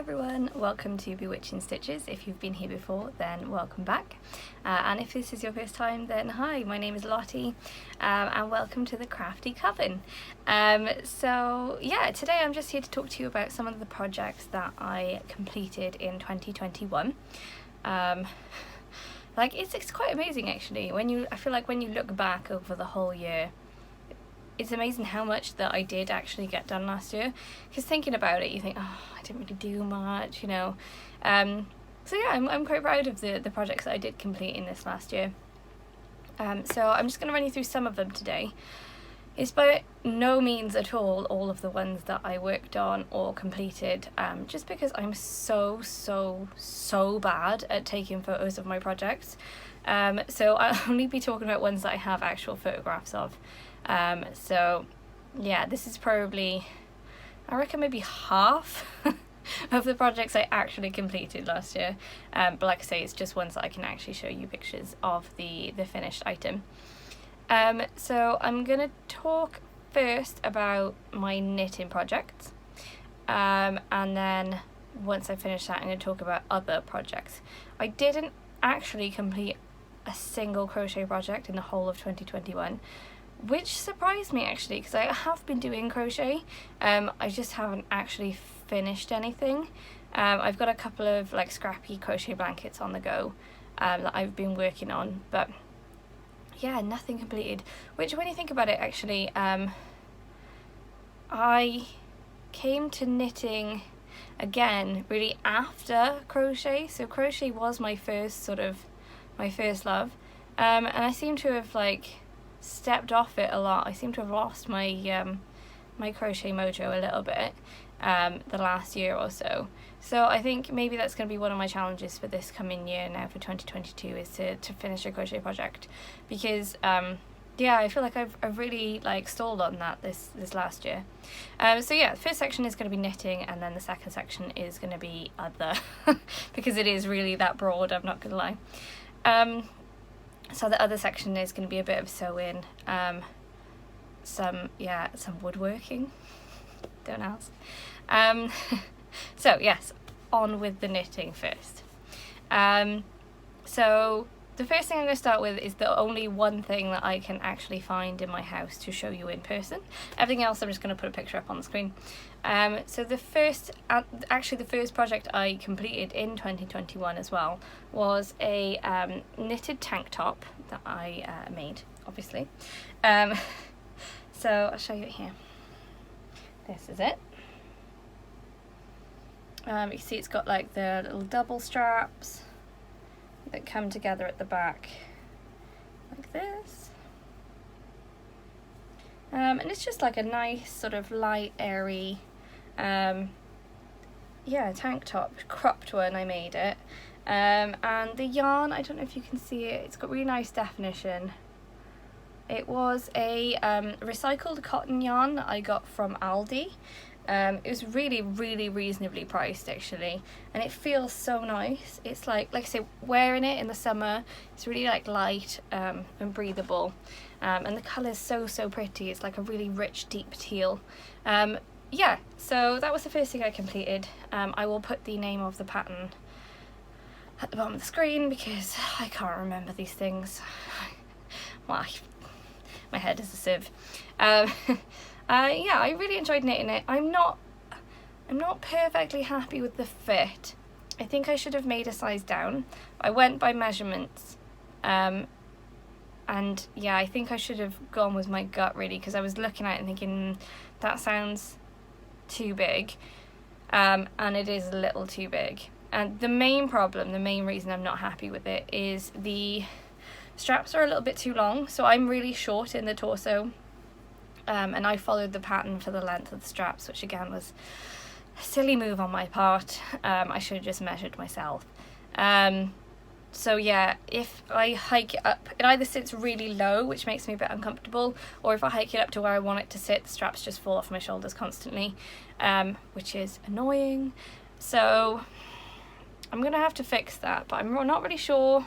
everyone, welcome to Bewitching Stitches. If you've been here before, then welcome back, and if this is your first time, then hi, my name is Lottie, and welcome to the Crafty Coven. So yeah, today I'm just here to talk to you about some of the projects that I completed in 2021. It's quite amazing actually. I feel like when you look back over the whole year, it's amazing how much that I did actually get done last year. Because thinking about it, you think, oh, I didn't really do much, you know. So yeah, I'm quite proud of the projects that I did complete in this last year. So I'm just going to run you through some of them today. It's by no means at all of the ones that I worked on or completed, just because I'm so bad at taking photos of my projects. So I'll only be talking about ones that I have actual photographs of. So yeah, this is probably, I reckon maybe half of the projects I actually completed last year. But like I say, it's just ones that I can actually show you pictures of the finished item. So I'm gonna talk first about my knitting projects, and then once I finish that, I'm gonna talk about other projects. I didn't actually complete a single crochet project in the whole of 2021, which surprised me actually, because I have been doing crochet. I just haven't actually finished anything. I've got a couple of like scrappy crochet blankets on the go that I've been working on, but yeah, nothing completed. Which, when you think about it, actually, I came to knitting again really after crochet. So crochet was my first love, and I seem to have stepped off it a lot. I seem to have lost my my crochet mojo a little bit the last year or so. So I think maybe that's going to be one of my challenges for this coming year now, for 2022, is to finish a crochet project, because yeah, I feel like I've really stalled on that this last year. So yeah, the first section is going to be knitting, and then the second section is going to be other because it is really that broad, I'm not going to lie. So the other section is going to be a bit of sewing, some woodworking, don't ask. So yes, on with the knitting first. So the first thing I'm going to start with is the only one thing that I can actually find in my house to show you in person. Everything else I'm just going to put a picture up on the screen. So the first project I completed in 2021 as well was a knitted tank top that I made, obviously. So I'll show you it here. This is it. You can see it's got like the little double straps that come together at the back like this, and it's just like a nice sort of light, airy tank top, cropped one. I made it, and the yarn, I don't know if you can see it, it's got really nice definition. It was a recycled cotton yarn that I got from Aldi. It was really reasonably priced actually, and it feels so nice. It's like I say, wearing it in the summer, it's really light and breathable, and the colour is so pretty. It's like a really rich deep teal. Yeah, so that was the first thing I completed. I will put the name of the pattern at the bottom of the screen because I can't remember these things. Well, my head is a sieve. Yeah, I really enjoyed knitting it. I'm not perfectly happy with the fit. I think I should have made a size down. I went by measurements, and yeah, I think I should have gone with my gut really, because I was looking at it and thinking that sounds too big, and it is a little too big. And the main reason I'm not happy with it is the straps are a little bit too long. So I'm really short in the torso. And I followed the pattern for the length of the straps, which again was a silly move on my part. I should have just measured myself. So yeah, if I hike it up, it either sits really low, which makes me a bit uncomfortable, or if I hike it up to where I want it to sit, the straps just fall off my shoulders constantly, which is annoying. So I'm gonna have to fix that, but I'm not really sure.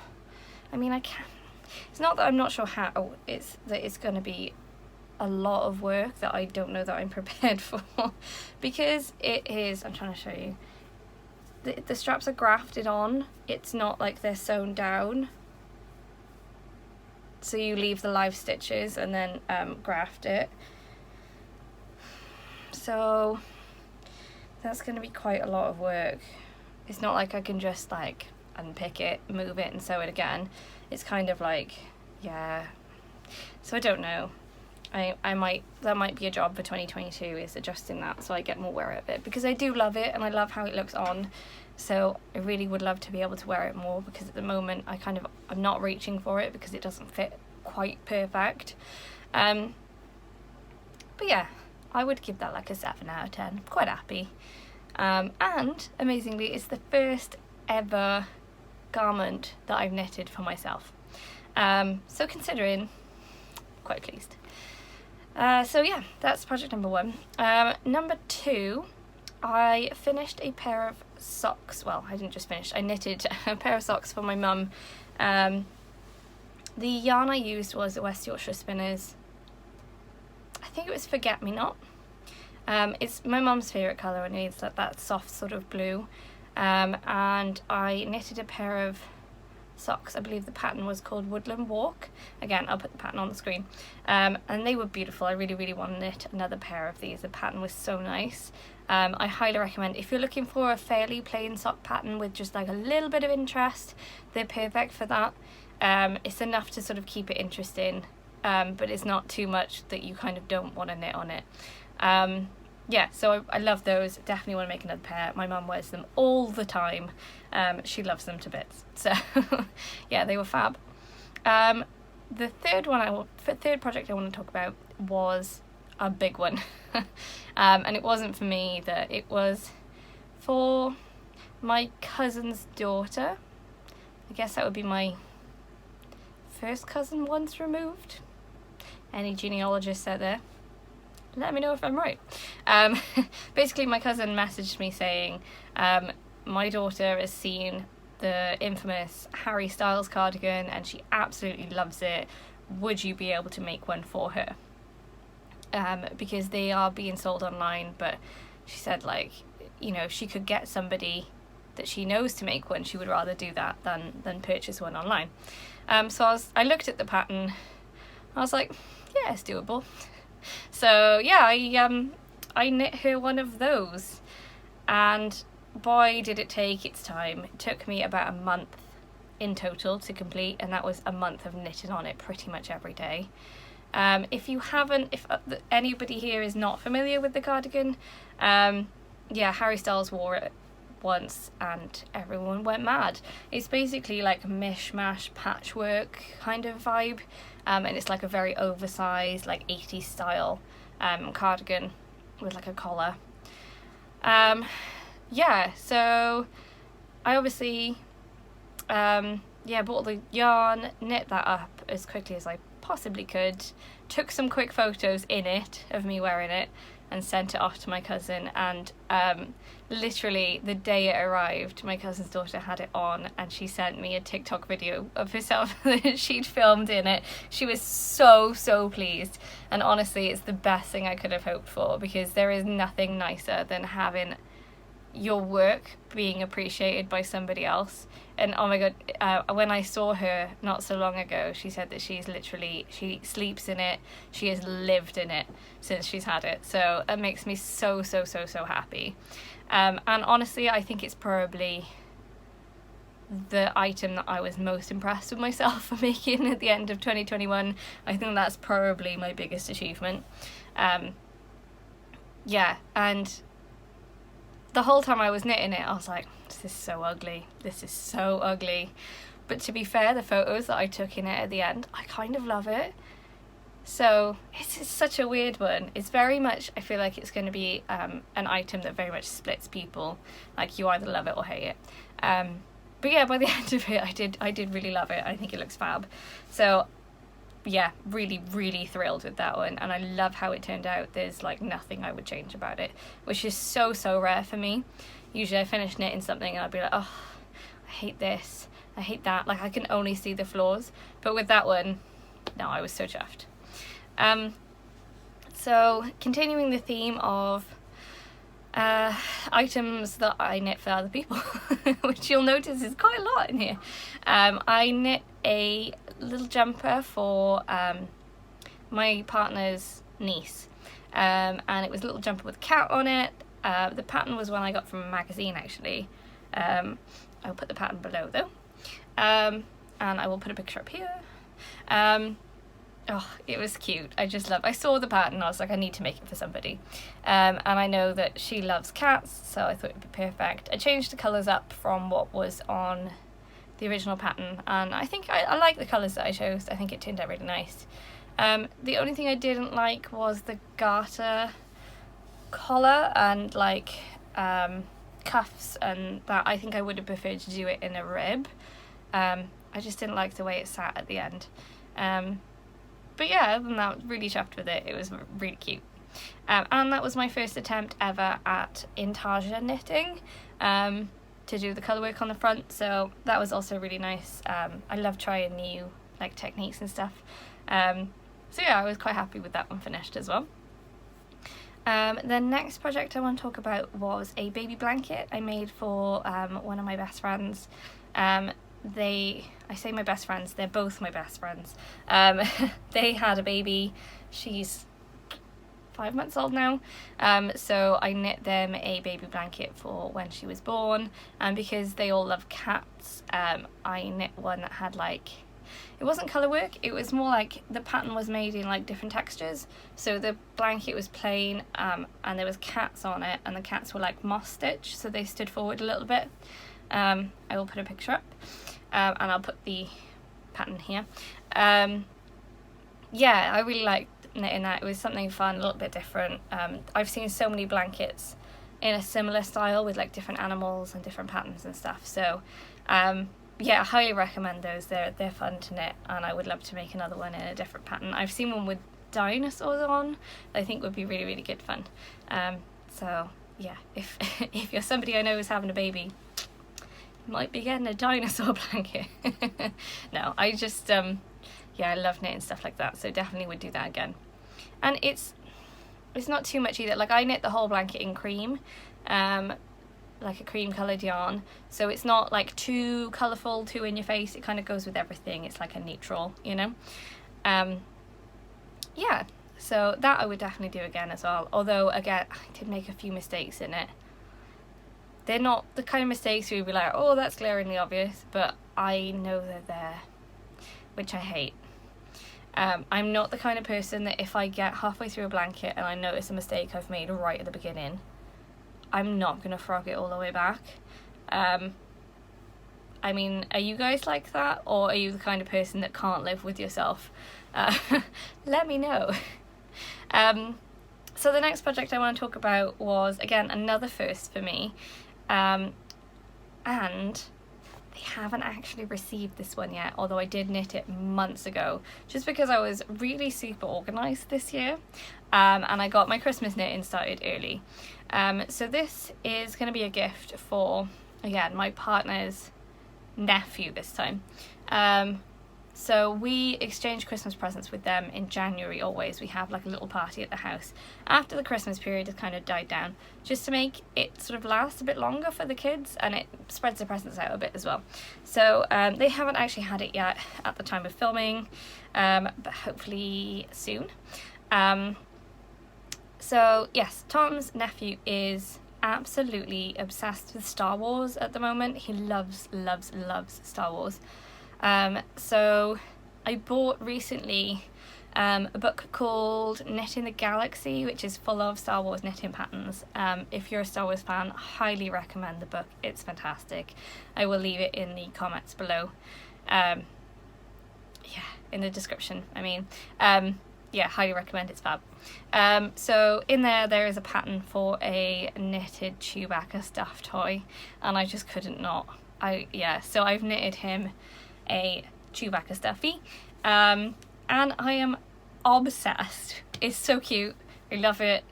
I mean, it's not that I'm not sure how, it's that it's gonna be a lot of work that I don't know that I'm prepared for, because it is, I'm trying to show you, the straps are grafted on. It's not like they're sewn down. So you leave the live stitches and then graft it. So that's going to be quite a lot of work. It's not like I can just like unpick it, move it and sew it again. It's kind of like, yeah. So I don't know. That might be a job for 2022, is adjusting that so I get more wear of it, because I do love it and I love how it looks on. So I really would love to be able to wear it more, because at the moment I'm not reaching for it because it doesn't fit quite perfect. But yeah, I would give that like a 7 out of 10. I'm quite happy. And amazingly, it's the first ever garment that I've knitted for myself. So considering, quite pleased. So yeah, that's project number 1. Number 2, I finished a pair of socks. Well, I didn't just finish, I knitted a pair of socks for my mum. The yarn I used was the West Yorkshire Spinners. I think it was Forget Me Not. It's my mum's favourite colour, and it's like that soft sort of blue. And I knitted a pair of socks. I believe the pattern was called Woodland Walk. Again, I'll put the pattern on the screen. And they were beautiful. I really want to knit another pair of these. The pattern was so nice. I highly recommend, if you're looking for a fairly plain sock pattern with just like a little bit of interest, they're perfect for that. It's enough to sort of keep it interesting, but it's not too much that you kind of don't want to knit on it. Yeah, so I love those. Definitely want to make another pair. My mum wears them all the time. She loves them to bits. So yeah, they were fab. The third project I want to talk about was a big one. And it wasn't for me either. It was for my cousin's daughter. I guess that would be my first cousin once removed. Any genealogists out there, let me know if I'm right. Basically, my cousin messaged me saying, my daughter has seen the infamous Harry Styles cardigan and she absolutely loves it. Would you be able to make one for her? Because they are being sold online, but she said, like, you know, if she could get somebody that she knows to make one, she would rather do that than purchase one online. So I looked at the pattern. I was like, yeah, it's doable. So yeah, I knit her one of those, and boy did it take its time. It took me about a month in total to complete, and that was a month of knitting on it pretty much every day. If anybody here is not familiar with the cardigan, yeah, Harry Styles wore it once and everyone went mad. It's basically like a mishmash patchwork kind of vibe, and it's like a very oversized, like 80s style cardigan with like a collar. Yeah, so I obviously bought the yarn, knit that up as quickly as I possibly could, took some quick photos in it of me wearing it and sent it off to my cousin, and literally the day it arrived, my cousin's daughter had it on and she sent me a TikTok video of herself that she'd filmed in it. She was so pleased, and honestly it's the best thing I could have hoped for, because there is nothing nicer than having your work being appreciated by somebody else. And oh my god, when I saw her not so long ago, she said that she sleeps in it, she has lived in it since she's had it. So it makes me so happy. And honestly, I think it's probably the item that I was most impressed with myself for making at the end of 2021. I think that's probably my biggest achievement. Yeah, and the whole time I was knitting it, I was like, this is so ugly. This is so ugly. But to be fair, the photos that I took in it at the end, I kind of love it. So it's such a weird one. It's very much, I feel like it's going to be an item that very much splits people. Like, you either love it or hate it. But yeah, by the end of it, I did really love it. I think it looks fab. So yeah, really thrilled with that one, and I love how it turned out. There's like nothing I would change about it, which is so rare for me. Usually I finish knitting something and I'll be like, oh, I hate this, I hate that, like I can only see the flaws. But with that one, no, I was so chuffed. So continuing the theme of items that I knit for other people, which you'll notice is quite a lot in here. I knit a little jumper for my partner's niece, and it was a little jumper with a cat on it. The pattern was one I got from a magazine, actually. I'll put the pattern below though, and I will put a picture up here. Oh, it was cute. I saw the pattern and I was like, I need to make it for somebody. And I know that she loves cats, so I thought it would be perfect. I changed the colours up from what was on the original pattern, and I think I like the colours that I chose. I think it turned out really nice. The only thing I didn't like was the garter collar and like cuffs and that. I think I would have preferred to do it in a rib. I just didn't like the way it sat at the end. But yeah, other than that, really chuffed with it. It was really cute. And that was my first attempt ever at intarsia knitting, to do the colourwork on the front, so that was also really nice. I love trying new like techniques and stuff. So yeah, I was quite happy with that one finished as well. The next project I want to talk about was a baby blanket I made for one of my best friends. I say my best friends, they're both my best friends. They had a baby. She's 5 months old now, so I knit them a baby blanket for when she was born, and because they all love cats, I knit one that had like, it wasn't colour work, it was more like the pattern was made in like different textures. So the blanket was plain, and there was cats on it, and the cats were like moss stitch, so they stood forward a little bit. I will put a picture up, and I'll put the pattern here. Yeah, I really liked knitting that. It was something fun, a little bit different. I've seen so many blankets in a similar style with like different animals and different patterns and stuff, so yeah, I highly recommend those. They're fun to knit, and I would love to make another one in a different pattern. I've seen one with dinosaurs on that I think would be really, really good fun. So yeah, if if you're somebody I know is having a baby, you might be getting a dinosaur blanket. No, I just yeah, I love knitting stuff like that, so definitely would do that again. And it's not too much either. Like, I knit the whole blanket in cream, like a cream coloured yarn, so it's not like too colourful, too in your face. It kind of goes with everything. It's like a neutral, you know. Yeah, so that I would definitely do again as well, although again I did make a few mistakes in it. They're not the kind of mistakes where you'd be like, oh, that's glaringly obvious, but I know they're there, which I hate. I'm not the kind of person that if I get halfway through a blanket and I notice a mistake I've made right at the beginning, I'm not going to frog it all the way back. I mean, are you guys like that, or are you the kind of person that can't live with yourself? Let me know. So the next project I want to talk about was, again, another first for me, and they haven't actually received this one yet, although I did knit it months ago, just because I was really super organised this year, and I got my Christmas knitting started early. So this is going to be a gift for, again, my partner's nephew this time. So we exchange Christmas presents with them in January always. We have like a little party at the house after the Christmas period has kind of died down, just to make it sort of last a bit longer for the kids, and it spreads the presents out a bit as well. So they haven't actually had it yet at the time of filming, but hopefully soon. So yes, Tom's nephew is absolutely obsessed with Star Wars at the moment. He loves Star Wars. So I bought recently a book called Knitting the Galaxy, which is full of Star Wars knitting patterns. If you're a Star Wars fan, highly recommend the book. It's fantastic. I will leave it in the comments below. Yeah, in the description, I mean. Yeah, highly recommend, it's fab. So in there is a pattern for a knitted Chewbacca stuffed toy, and I just couldn't not. So I've knitted him a Chewbacca stuffy, and I am obsessed. It's so cute. I love it.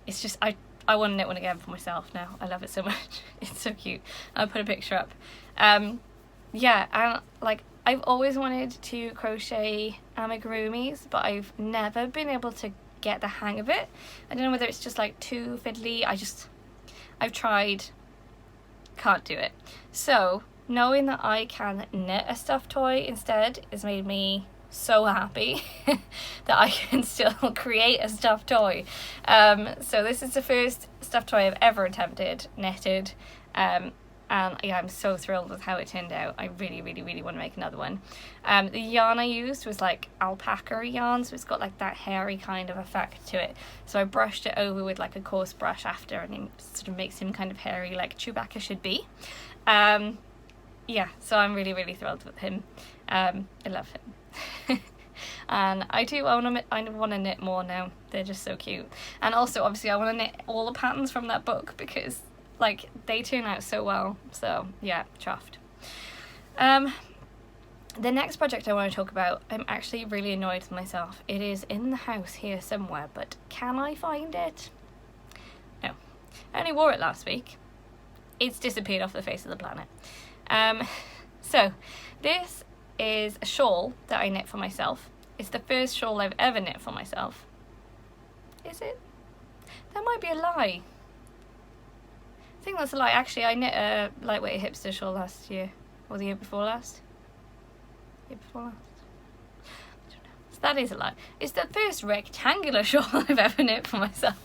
It's just I want to knit one again for myself now. I love it so much. It's so cute. I'll put a picture up. Yeah, and like, I've always wanted to crochet amigurumis, but I've never been able to get the hang of it. I don't know whether it's just like too fiddly. I've tried, can't do it. So knowing that I can knit a stuffed toy instead has made me so happy that I can still create a stuffed toy. So this is the first stuffed toy I've ever attempted, knitted, and yeah, I'm so thrilled with how it turned out. I really want to make another one. The yarn I used was like alpaca yarn, so it's got like that hairy kind of effect to it. So I brushed it over with like a coarse brush after, and it sort of makes him kind of hairy like Chewbacca should be. Yeah, so I'm really thrilled with him. I love him. And I want to knit more now. They're just so cute. And also, obviously, I want to knit all the patterns from that book because, like, they turn out so well. So, yeah, chuffed. The next project I want to talk about, I'm actually really annoyed with myself. It is in the house here somewhere, but can I find it? No. I only wore it last week. It's disappeared off the face of the planet. So this is a shawl that I knit for myself. It's the first shawl I've ever knit for myself. Is it? That might be a lie. I think that's a lie. Actually, I knit a lightweight hipster shawl last year. Or the year before last. Year before last. I don't know. So that is a lie. It's the first rectangular shawl I've ever knit for myself.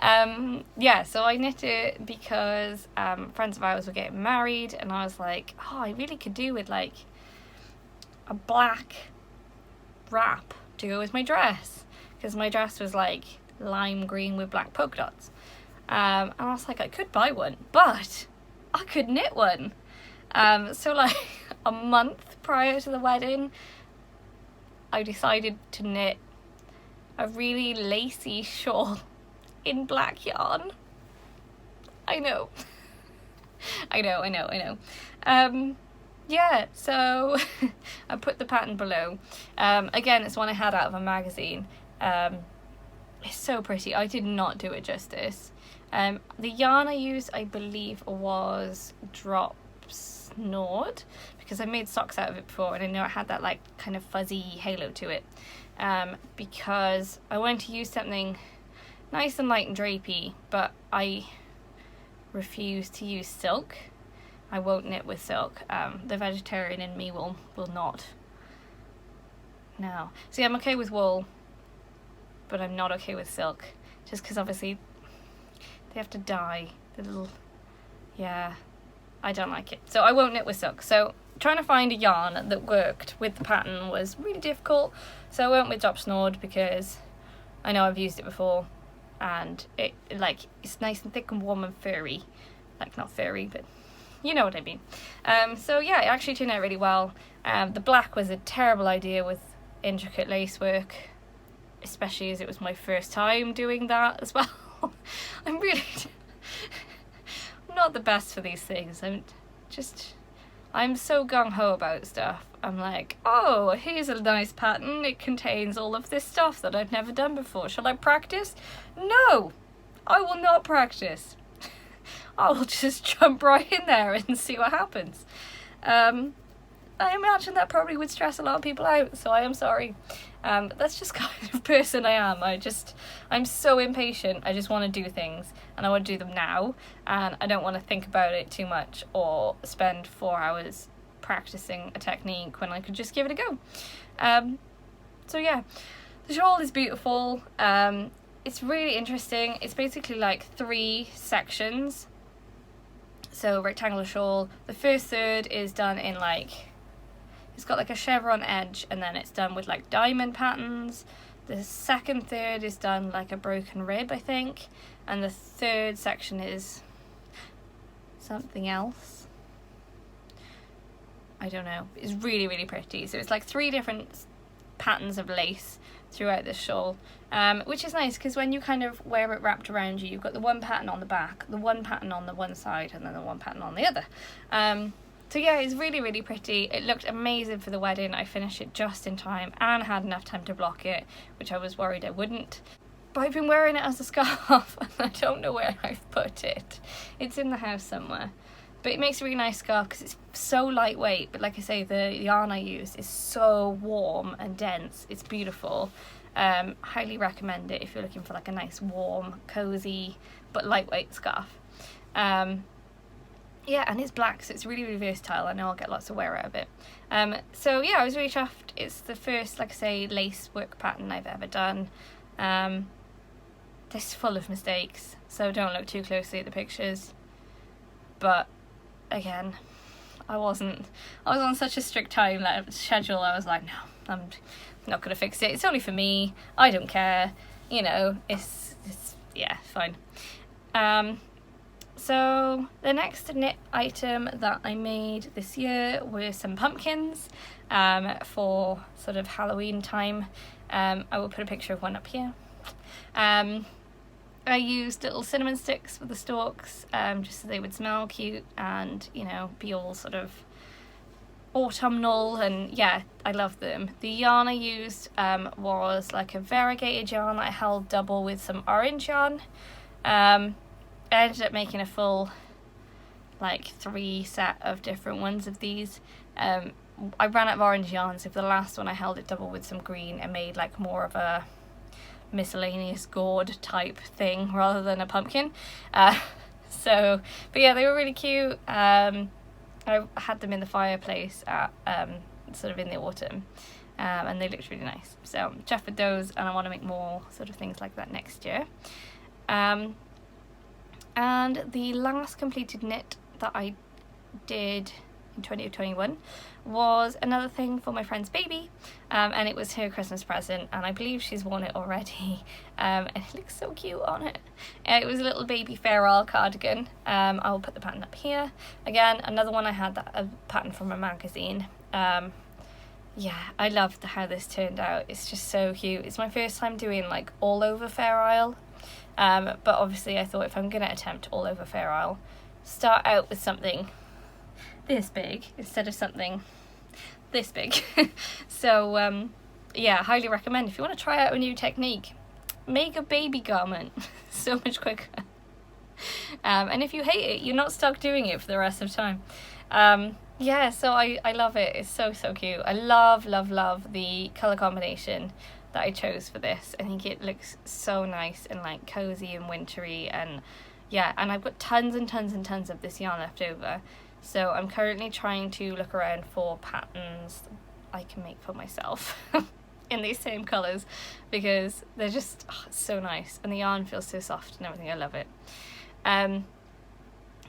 Yeah, so I knit it because friends of ours were getting married, and I was like, oh, I really could do with like a black wrap to go with my dress, because my dress was like lime green with black polka dots. And I was like, I could buy one, but I could knit one. So like a month prior to the wedding, I decided to knit a really lacy shawl in black yarn. I know. I know. Yeah, so I put the pattern below. Again, it's one I had out of a magazine. It's so pretty. I did not do it justice. The yarn I used, I believe, was Drops Nord, because I made socks out of it before, and I know it had that like kind of fuzzy halo to it. Because I wanted to use something nice and light and drapey, but I refuse to use silk. I won't knit with silk. The vegetarian in me will not. No. See, I'm okay with wool, but I'm not okay with silk. Just because obviously they have to dye. The little... Yeah. I don't like it. So I won't knit with silk. So trying to find a yarn that worked with the pattern was really difficult. So I went with Drops Nord because I know I've used it before. And it it's nice and thick and warm and furry. Like, not furry, but you know what I mean. So yeah, it actually turned out really well. The black was a terrible idea with intricate lace work, especially as it was my first time doing that as well. I'm really not the best for these things. I'm so gung-ho about stuff. I'm like, oh, here's a nice pattern. It contains all of this stuff that I've never done before. Shall I practice? No, I will not practice. I will just jump right in there and see what happens. I imagine that probably would stress a lot of people out, so I am sorry. But that's just kind of person I am. I'm so impatient. I just want to do things, and I want to do them now, and I don't want to think about it too much or spend 4 hours practicing a technique when I could just give it a go. So yeah, the shawl is beautiful. It's really interesting. It's basically like 3 sections. So rectangular shawl. The first third is done in like, it's got like a chevron edge, and then it's done with like diamond patterns. The second third is done like a broken rib, I think, and the third section is something else. I don't know. It's really pretty. So it's like 3 different patterns of lace throughout this shawl, which is nice because when you kind of wear it wrapped around you, you've got the one pattern on the back, the one pattern on the one side, and then the one pattern on the other. So yeah, it's really pretty. It looked amazing for the wedding. I finished it just in time and had enough time to block it, which I was worried I wouldn't. But I've been wearing it as a scarf and I don't know where I've put it. It's in the house somewhere. But it makes a really nice scarf because it's so lightweight. But like I say, the yarn I use is so warm and dense. It's beautiful. Highly recommend it if you're looking for like a nice, warm, cozy, but lightweight scarf. Yeah, and it's black, so it's really, really versatile. I know I'll get lots of wear out of it. So yeah, I was really chuffed. It's the first, like I say, lace work pattern I've ever done. This is full of mistakes, so don't look too closely at the pictures. But again, I was on such a strict time schedule. I was like, no, I'm not gonna fix it. It's only for me. I don't care. You know, it's yeah, fine. So the next knit item that I made this year were some pumpkins for sort of Halloween time. I will put a picture of one up here. I used little cinnamon sticks for the stalks, just so they would smell cute and, you know, be all sort of autumnal, and yeah, I love them. The yarn I used was like a variegated yarn that I held double with some orange yarn. I ended up making a full like 3 set of different ones of these. I ran out of orange yarn, so for the last one I held it double with some green and made like more of a miscellaneous gourd type thing rather than a pumpkin. But yeah, they were really cute. I had them in the fireplace at sort of in the autumn, and they looked really nice. So I'm chuffed with those, and I want to make more sort of things like that next year. And the last completed knit that I did in 2021 was another thing for my friend's baby, and it was her Christmas present, and I believe she's worn it already, and it looks so cute on it. It was a little baby Farewell cardigan. I'll put the pattern up here. Again, another one I had, a pattern from a magazine. Yeah, I loved how this turned out. It's just so cute. It's my first time doing like all over Fair Isle, but obviously I thought if I'm going to attempt all over Fair Isle, start out with something this big instead of something this big. So yeah, highly recommend if you want to try out a new technique. Make a baby garment so much quicker. And if you hate it, you're not stuck doing it for the rest of time. Yeah, so I love it. It's so cute. I love the colour combination that I chose for this. I think it looks so nice and like cozy and wintry, and yeah, and I've got tons and tons of this yarn left over. So I'm currently trying to look around for patterns I can make for myself in these same colours, because they're just so nice, and the yarn feels so soft and everything. I love it.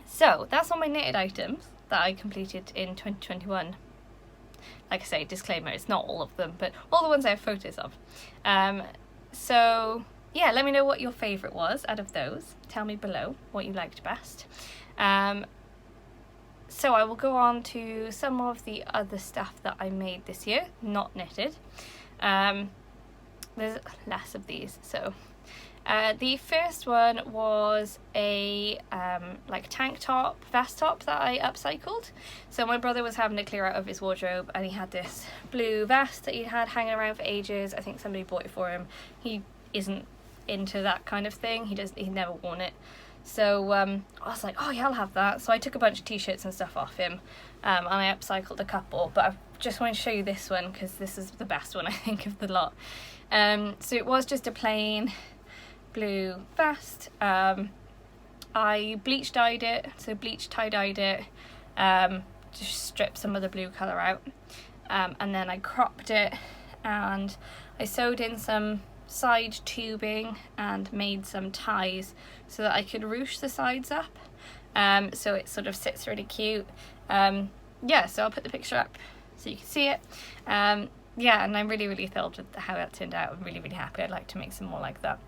So that's all my knitted items that I completed in 2021. Like I say, disclaimer, it's not all of them, but all the ones I have photos of. So yeah, let me know what your favourite was out of those. Tell me below what you liked best. So I will go on to some of the other stuff that I made this year, not knitted. There's less of these. So the first one was a like tank top, vest top that I upcycled. So my brother was having to clear out of his wardrobe, and he had this blue vest that he had hanging around for ages. I think somebody bought it for him. He isn't into that kind of thing. He'd never worn it. So I was like, oh yeah, I'll have that. So I took a bunch of t-shirts and stuff off him, and I upcycled a couple, but I just want to show you this one because this is the best one I think of the lot. So it was just a plain blue vest. I bleach dyed it, so bleach tie-dyed it, just stripped some of the blue colour out, and then I cropped it, and I sewed in some side tubing and made some ties so that I could ruche the sides up, so it sort of sits really cute. Yeah, so I'll put the picture up so you can see it. Yeah, and I'm really thrilled with how that turned out. I'm really happy. I'd like to make some more like that.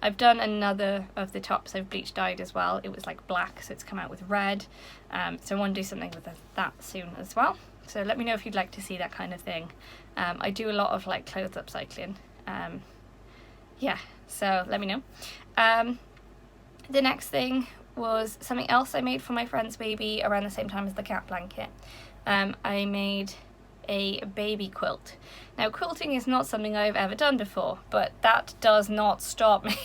I've done another of the tops I've bleach dyed as well. It was like black, so it's come out with red, so I want to do something with that soon as well. So let me know if you'd like to see that kind of thing. I do a lot of like clothes upcycling. Yeah, so let me know. The next thing was something else I made for my friend's baby around the same time as the cat blanket. I made a baby quilt. Now, quilting is not something I've ever done before, but that does not stop me.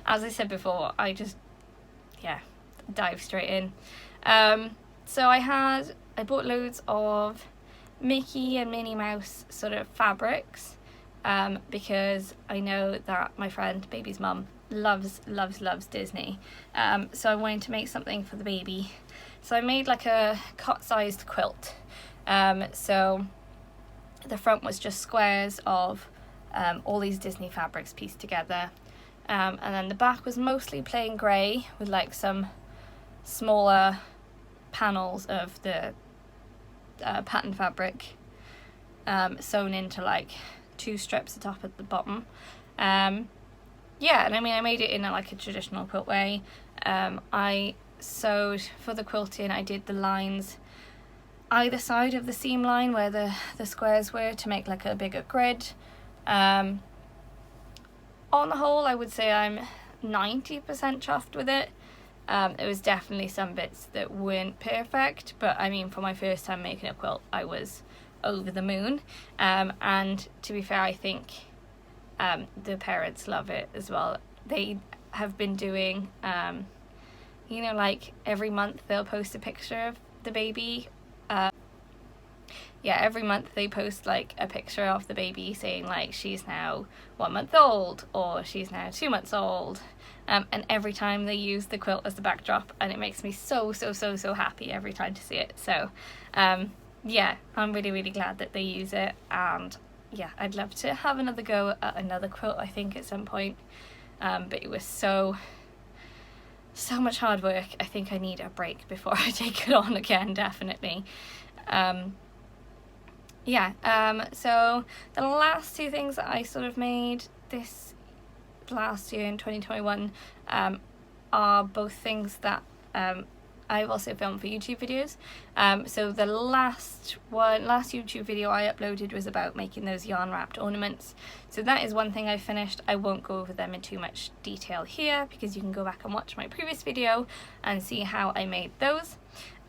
As I said before, I just, yeah, dive straight in. So I bought loads of Mickey and Minnie Mouse sort of fabrics, because I know that my friend, baby's mum, loves Disney, so I wanted to make something for the baby. So I made like a cot-sized quilt. So the front was just squares of all these Disney fabrics pieced together, and then the back was mostly plain grey with like some smaller panels of the pattern fabric sewn into like 2 strips at the top at the bottom. Yeah, and I mean, I made it in like a traditional quilt way. I sewed for the quilting, I did the lines either side of the seam line where the squares were to make like a bigger grid. On the whole, I would say I'm 90% chuffed with it. There was definitely some bits that weren't perfect, but I mean, for my first time making a quilt, I was over the moon. And to be fair, I think the parents love it as well. They have been doing, you know, like every month they'll post a picture of the baby. Yeah, every month they post like a picture of the baby saying like she's now 1 month old or she's now 2 months old. And every time they use the quilt as the backdrop, and it makes me so happy every time to see it. So yeah, I'm really glad that they use it, and yeah, I'd love to have another go at another quilt, I think, at some point. But it was so much hard work. I think I need a break before I take it on again, definitely. Yeah, so the last 2 things that I sort of made this last year in 2021 are both things that I've also filmed for YouTube videos. So the last YouTube video I uploaded was about making those yarn wrapped ornaments. So that is one thing I finished. I won't go over them in too much detail here because you can go back and watch my previous video and see how I made those.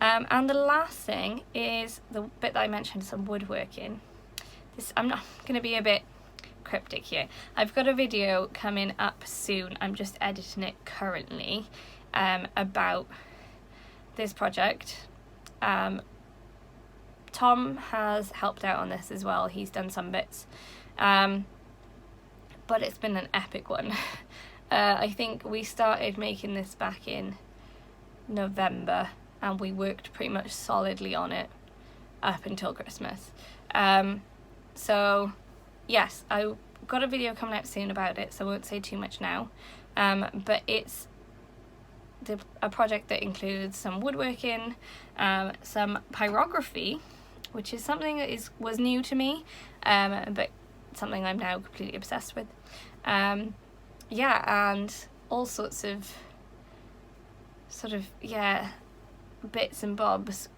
And the last thing is the bit that I mentioned, some woodworking. I'm not going to be a bit cryptic here. I've got a video coming up soon, I'm just editing it currently, about this project. Tom has helped out on this as well, he's done some bits, but it's been an epic one. I think we started making this back in November and we worked pretty much solidly on it up until Christmas. So yes, I got a video coming out soon about it, so I won't say too much now, but it's a project that includes some woodworking, some pyrography, which is something that was new to me, but something I'm now completely obsessed with. Yeah, and all sorts of bits and bobs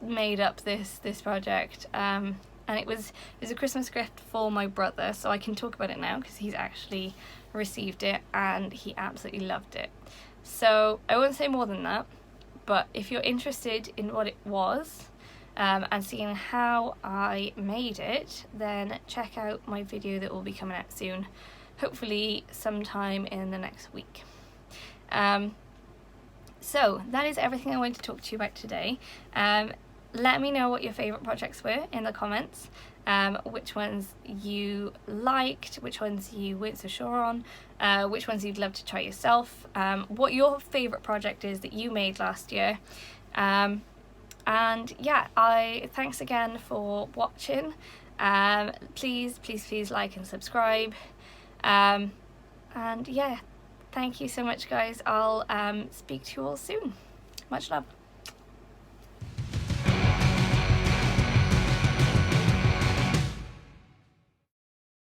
made up this project, and it was a Christmas gift for my brother, so I can talk about it now because he's actually received it and he absolutely loved it. So I won't say more than that, but if you're interested in what it was and seeing how I made it, then check out my video that will be coming out soon, hopefully sometime in the next week. So that is everything I wanted to talk to you about today. Let me know what your favourite projects were in the comments, which ones you liked, which ones you weren't so sure on, which ones you'd love to try yourself, what your favourite project is that you made last year. And yeah, thanks again for watching. Please like and subscribe. And yeah, thank you so much, guys. I'll speak to you all soon. Much love.